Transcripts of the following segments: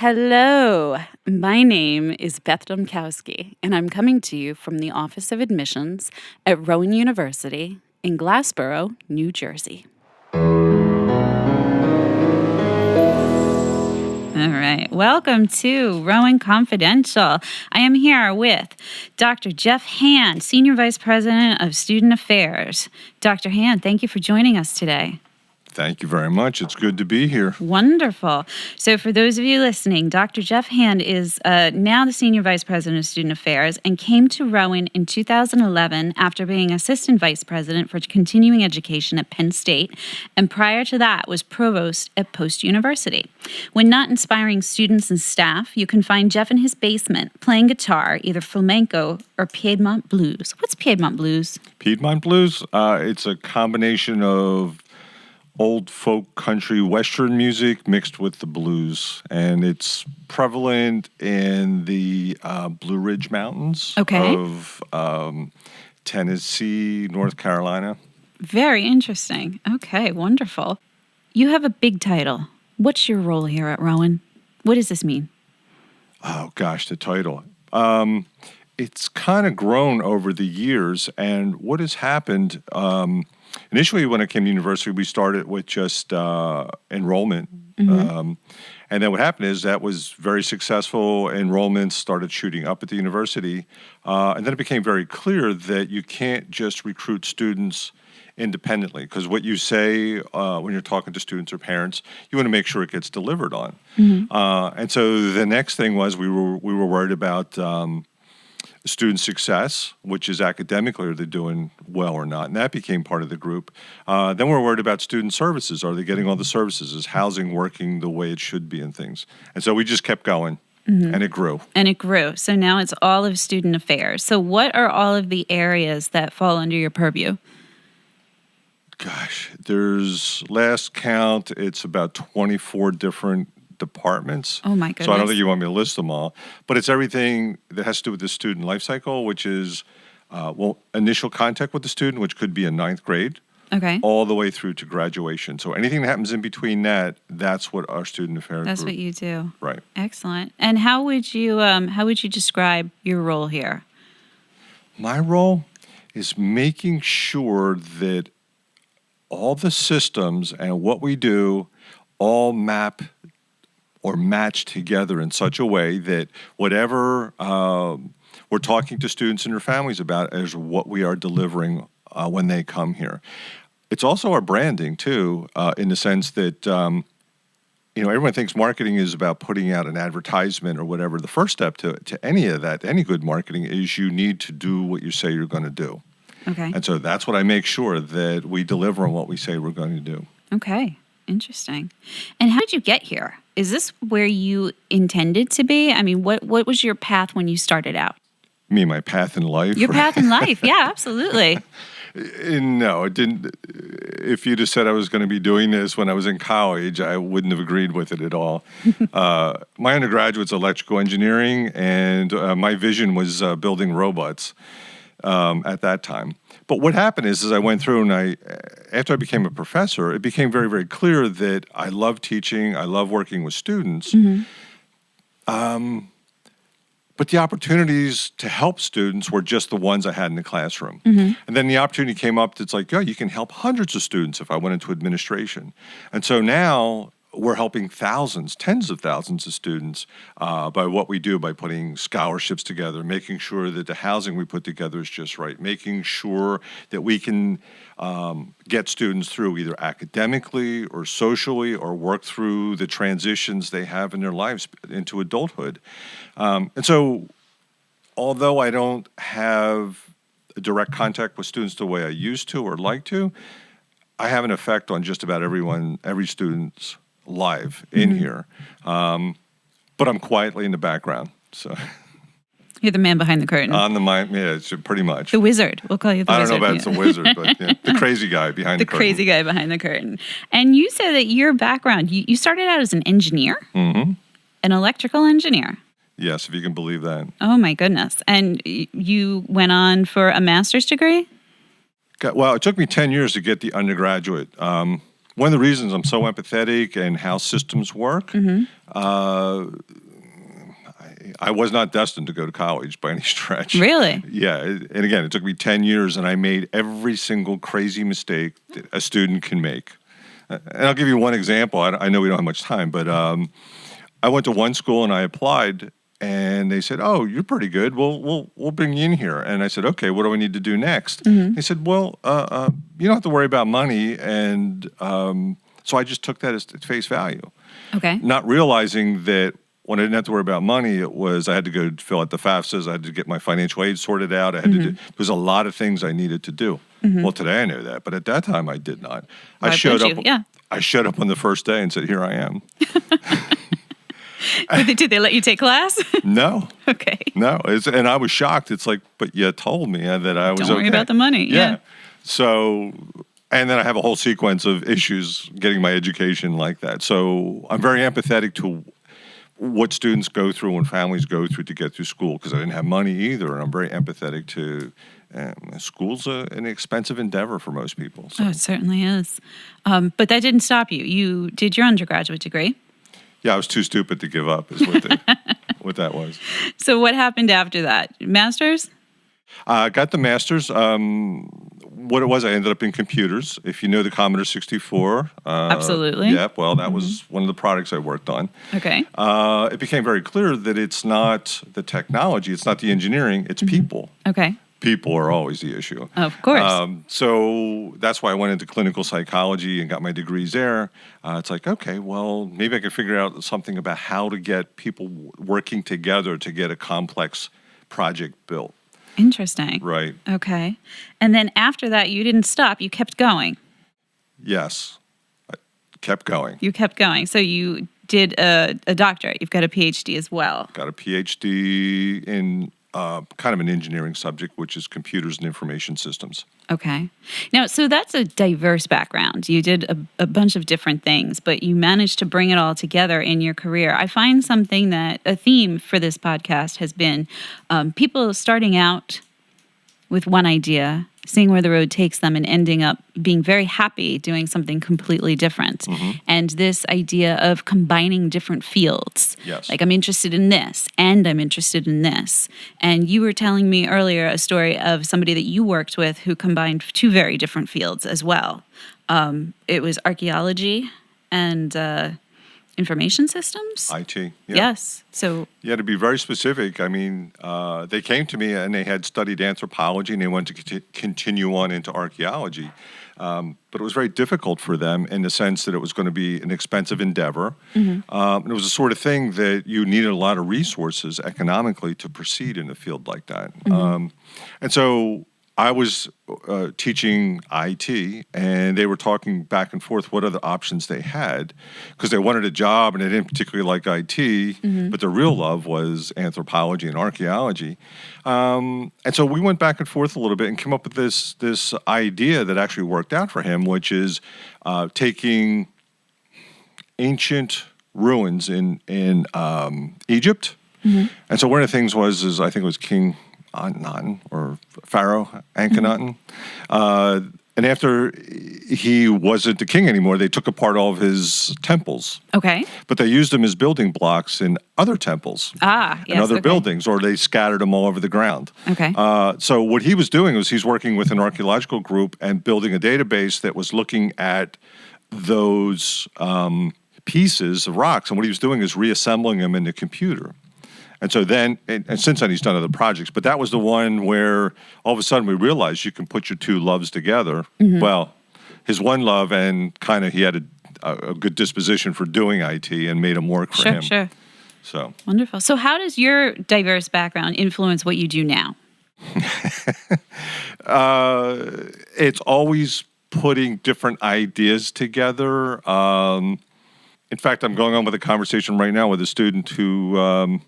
Hello, my name is Beth Domkowski, and I'm coming to you from the Office of Admissions at Rowan University in Glassboro, New Jersey. All right, welcome to Rowan Confidential. I am here with Dr. Jeff Hand, Senior Vice President of Student Affairs. Dr. Hand, thank you for joining us today. Thank you very much. It's good to be here. Wonderful. So for those of you listening, Dr. Jeff Hand is now the Senior Vice President of Student Affairs and came to Rowan in 2011 after being Assistant Vice President for Continuing Education at Penn State, and prior to that was Provost at Post University. When not inspiring students and staff, you can find Jeff in his basement playing guitar, either flamenco or Piedmont blues. What's Piedmont blues? Piedmont blues, it's a combination of old folk country western music mixed with the blues, and it's prevalent in the Blue Ridge Mountains of Tennessee, North Carolina. Very interesting. Okay, wonderful. You have a big title. What's your role here at Rowan? What does this mean? Oh gosh, the title. It's kind of grown over the years, and what has happened, initially when I came to university, we started with just enrollment. And then what happened is that was very successful. Enrollments started shooting up at the university. And then it became very clear that you can't just recruit students independently, because what you say when you're talking to students or parents, you want to make sure it gets delivered on. And so the next thing was we were worried about student success, which is academically, are they doing well or not? And that became part of the group. Then we're worried about student services. Are they getting all the services? Is housing working the way it should be and things? And so we just kept going, and it grew. And it grew. So now it's all of student affairs. So what are all of the areas that fall under your purview? Gosh, there's, last count, it's about 24 different departments. Oh my goodness. So I don't think you want me to list them all, but it's everything that has to do with the student life cycle, which is, initial contact with the student, which could be in ninth grade, all the way through to graduation. So anything that happens in between that, that's what our student affairs That's group. what you do. Right. Excellent. And how would you describe your role here? My role is making sure that all the systems and what we do all map or match together in such a way that whatever we're talking to students and their families about is what we are delivering when they come here. It's also our branding, too, in the sense that, everyone thinks marketing is about putting out an advertisement or whatever. The first step to any of that, any good marketing, is you need to do what you say you're going to do. And so that's what I make sure that we deliver on what we say we're going to do. Okay. Interesting. And how did you get here? Is this where you intended to be? I mean, what was your path when you started out? You mean my path in life? Your path in life, yeah, absolutely. No, it didn't. If you'd have said I was going to be doing this when I was in college, I wouldn't have agreed with it at all. My undergraduate's electrical engineering, and my vision was building robots at that time. But what happened is, as I went through and after I became a professor, it became very, very clear that I love teaching, I love working with students. But the opportunities to help students were just the ones I had in the classroom. And then the opportunity came up that's like, you can help hundreds of students if I went into administration. And so now we're helping thousands, tens of thousands of students by what we do, by putting scholarships together, making sure that the housing we put together is just right, making sure that we can get students through either academically or socially or work through the transitions they have in their lives into adulthood. And so although I don't have direct contact with students the way I used to or like to, I have an effect on just about every student's live in here, but I'm quietly in the background. So you're the man behind the curtain. It's pretty much the wizard. We'll call you the wizard. I don't know about it's a wizard, but the crazy guy behind the curtain. The crazy guy behind the curtain. And you said that your background, you started out as an engineer, an electrical engineer. Yes, if you can believe that. Oh my goodness! And you went on for a master's degree? Well, it took me 10 years to get the undergraduate. One of the reasons I'm so empathetic and how systems work, I was not destined to go to college by any stretch. Really? Yeah. And again, it took me 10 years, and I made every single crazy mistake that a student can make. And I'll give you one example. I know we don't have much time, but I went to one school and I applied, and they said, "Oh, you're pretty good. We'll bring you in here." And I said, "Okay, what do I need to do next?" They said, "Well, you don't have to worry about money." And so I just took that as face value, Okay. not realizing that when I didn't have to worry about money, it was I had to go fill out the FAFSAs, I had to get my financial aid sorted out. I had to do. There's a lot of things I needed to do. Well, today I know that, but at that time I did not. I showed up. Yeah. I showed up on the first day and said, "Here I am." Did they let you take class? No. Okay. No, and I was shocked. It's like, but you told me that I was okay. Don't worry about the money. Yeah. So, and then I have a whole sequence of issues getting my education like that. So I'm very empathetic to what students go through and families go through to get through school, because I didn't have money either. And I'm very empathetic to school's an expensive endeavor for most people. So. Oh, it certainly is. But that didn't stop you. You did your undergraduate degree. Yeah, I was too stupid to give up, is what that was. So what happened after that? Master's? I got the master's. What it was, I ended up in computers. If you know the Commodore 64. Absolutely. Yeah, well, that was one of the products I worked on. Okay. It became very clear that it's not the technology, it's not the engineering, it's people. Okay. People are always the issue. Of course. So that's why I went into clinical psychology and got my degrees there. It's like, okay, well, maybe I can figure out something about how to get people working together to get a complex project built. Interesting. Right. Okay. And then after that, you didn't stop. You kept going. Yes. I kept going. You kept going. So you did a doctorate. You've got a PhD as well. Got a PhD in kind of an engineering subject, which is computers and information systems. Okay. Now, so that's a diverse background. You did a bunch of different things, but you managed to bring it all together in your career. I find something that a theme for this podcast has been people starting out with one idea, seeing where the road takes them, and ending up being very happy doing something completely different. And this idea of combining different fields. Yes. Like, I'm interested in this, and I'm interested in this. And you were telling me earlier a story of somebody that you worked with who combined two very different fields as well. It was archaeology and information systems? IT. Yeah. Yes. So Yeah, to be very specific, I mean, they came to me and they had studied anthropology and they wanted to continue on into archaeology. But it was very difficult for them in the sense that it was going to be an expensive endeavor. And it was the sort of thing that you needed a lot of resources economically to proceed in a field like that. And so I was teaching IT, and they were talking back and forth what other options they had, because they wanted a job and they didn't particularly like IT, but their real love was anthropology and archaeology. And so we went back and forth a little bit and came up with this idea that actually worked out for him, which is taking ancient ruins in Egypt. And so one of the things was I think it was King Akhenaten or Pharaoh Akhenaten. And after he wasn't the king anymore, they took apart all of his temples. okay. But they used them as building blocks in other temples Yes. and other Okay. buildings, or they scattered them all over the ground. Okay. So what he was doing was he's working with an archaeological group and building a database that was looking at those pieces of rocks. And what he was doing is reassembling them in the computer. And so then, and since then he's done other projects, but that was the one where all of a sudden we realized you can put your two loves together. Well, his one love and kind of he had a good disposition for doing IT and made him work for him. Sure. So Wonderful. So how does your diverse background influence what you do now? it's always putting different ideas together. In fact, I'm going on with a conversation right now with a student who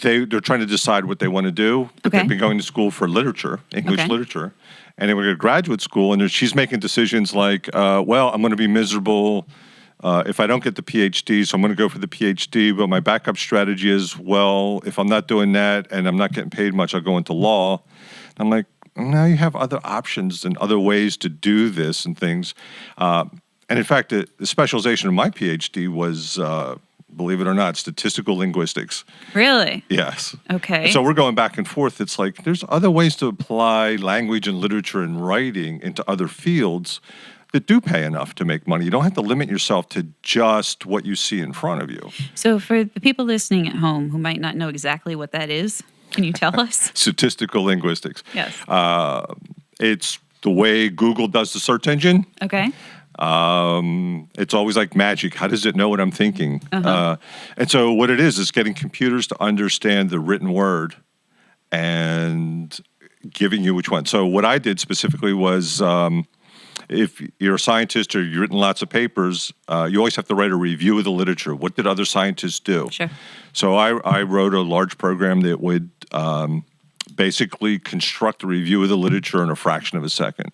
they're trying to decide what they want to do, but Okay. they've been going to school for literature, English Okay. literature, and they were going to graduate school, and she's making decisions like, well, I'm going to be miserable if I don't get the PhD, so I'm going to go for the PhD, but my backup strategy is, well, if I'm not doing that and I'm not getting paid much, I'll go into law. I'm like, no, you have other options and other ways to do this and things. And in fact, the specialization of my PhD was believe it or not, statistical linguistics. Really? Yes. Okay. And so we're going back and forth. It's like there's other ways to apply language and literature and writing into other fields that do pay enough to make money. You don't have to limit yourself to just what you see in front of you. So for the people listening at home who might not know exactly what that is, can you tell us? Statistical linguistics. Yes. It's the way Google does the search engine. Okay. It's always like magic. How does it know what I'm thinking? And so what it is getting computers to understand the written word and giving you which one. So what I did specifically was if you're a scientist or you've written lots of papers, you always have to write a review of the literature. What did other scientists do? Sure. So I wrote a large program that would basically construct a review of the literature in a fraction of a second.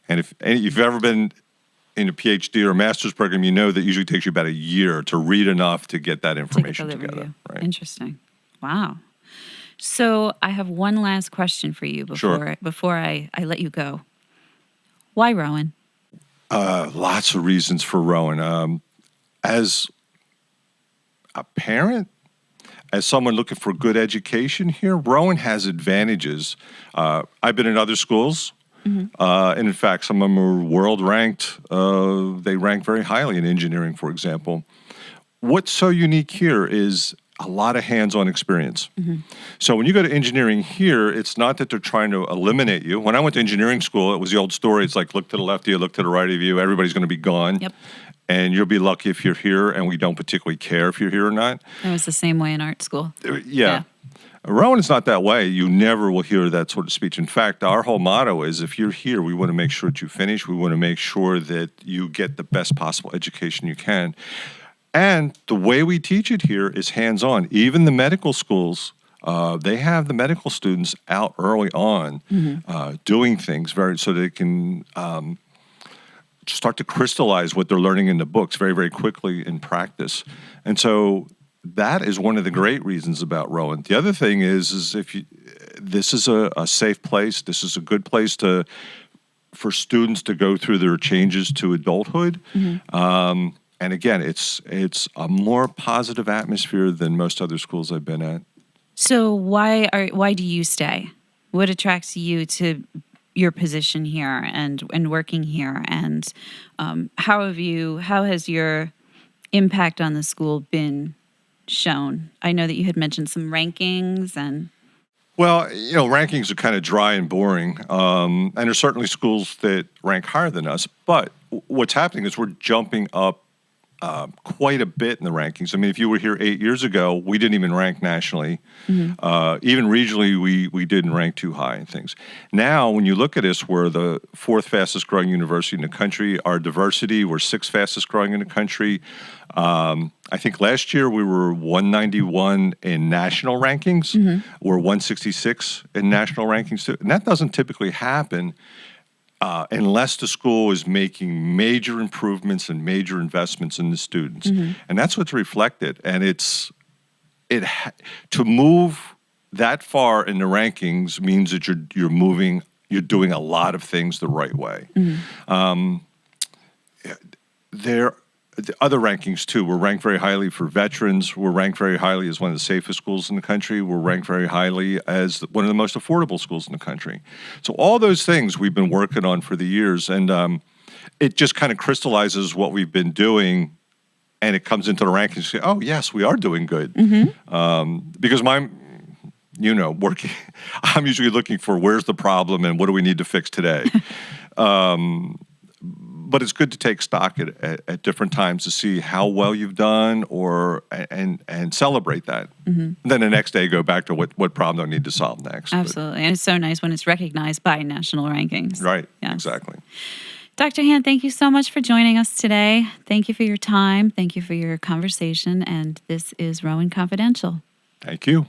And if you've ever been in a PhD or a master's program, you know that usually takes you about a year to read enough to get that information together. Right? Interesting. Wow. So I have one last question for you before I let you go. Why Rowan? Lots of reasons for Rowan. As a parent, as someone looking for good education here, Rowan has advantages. I've been in other schools, and in fact, some of them are world ranked. They rank very highly in engineering, for example. What's so unique here is a lot of hands-on experience. So when you go to engineering here, it's not that they're trying to eliminate you. When I went to engineering school, it was the old story. It's like, look to the left of you, look to the right of you. Everybody's going to be gone. Yep. And you'll be lucky if you're here, and we don't particularly care if you're here or not. It was the same way in art school. Yeah. Rowan is not that way. You never will hear that sort of speech. In fact, our whole motto is if you're here, we want to make sure that you finish. We want to make sure that you get the best possible education you can. And the way we teach it here is hands-on. Even the medical schools, they have the medical students out early on doing things so they can start to crystallize what they're learning in the books very, very quickly in practice. And so that is one of the great reasons about Rowan. The other thing is this is a safe place. This is a good place for students to go through their changes to adulthood. And again, it's a more positive atmosphere than most other schools I've been at. So why do you stay? What attracts you to your position here and working here? And how has your impact on the school been shown? I know that you had mentioned some rankings and. Well, rankings are kind of dry and boring, and there's certainly schools that rank higher than us. But what's happening is we're jumping up quite a bit in the rankings. I mean, if you were here 8 years ago, we didn't even rank nationally. Even regionally, we didn't rank too high in things. Now, when you look at us, we're the 4th fastest growing university in the country. Our diversity, we're 6th fastest growing in the country. I think last year we were 191 in national rankings. We're 166 in national rankings too. And that doesn't typically happen unless the school is making major improvements and major investments in the students. And that's what's reflected. And to move that far in the rankings means that you're doing a lot of things the right way. The other rankings too, we're ranked very highly for veterans. We're ranked very highly as one of the safest schools in the country. We're ranked very highly as one of the most affordable schools in the country. So all those things we've been working on for the years, and it just kind of crystallizes what we've been doing, and it comes into the rankings. You say, oh yes, we are doing good. Because working, I'm usually looking for where's the problem and what do we need to fix today. But it's good to take stock at different times to see how well you've done and celebrate that. And then the next day go back to what problem do I need to solve next. Absolutely. And it's so nice when it's recognized by national rankings. Right. Yes. Exactly. Dr. Hand, thank you so much for joining us today. Thank you for your time. Thank you for your conversation. And this is Rowan Confidential. Thank you.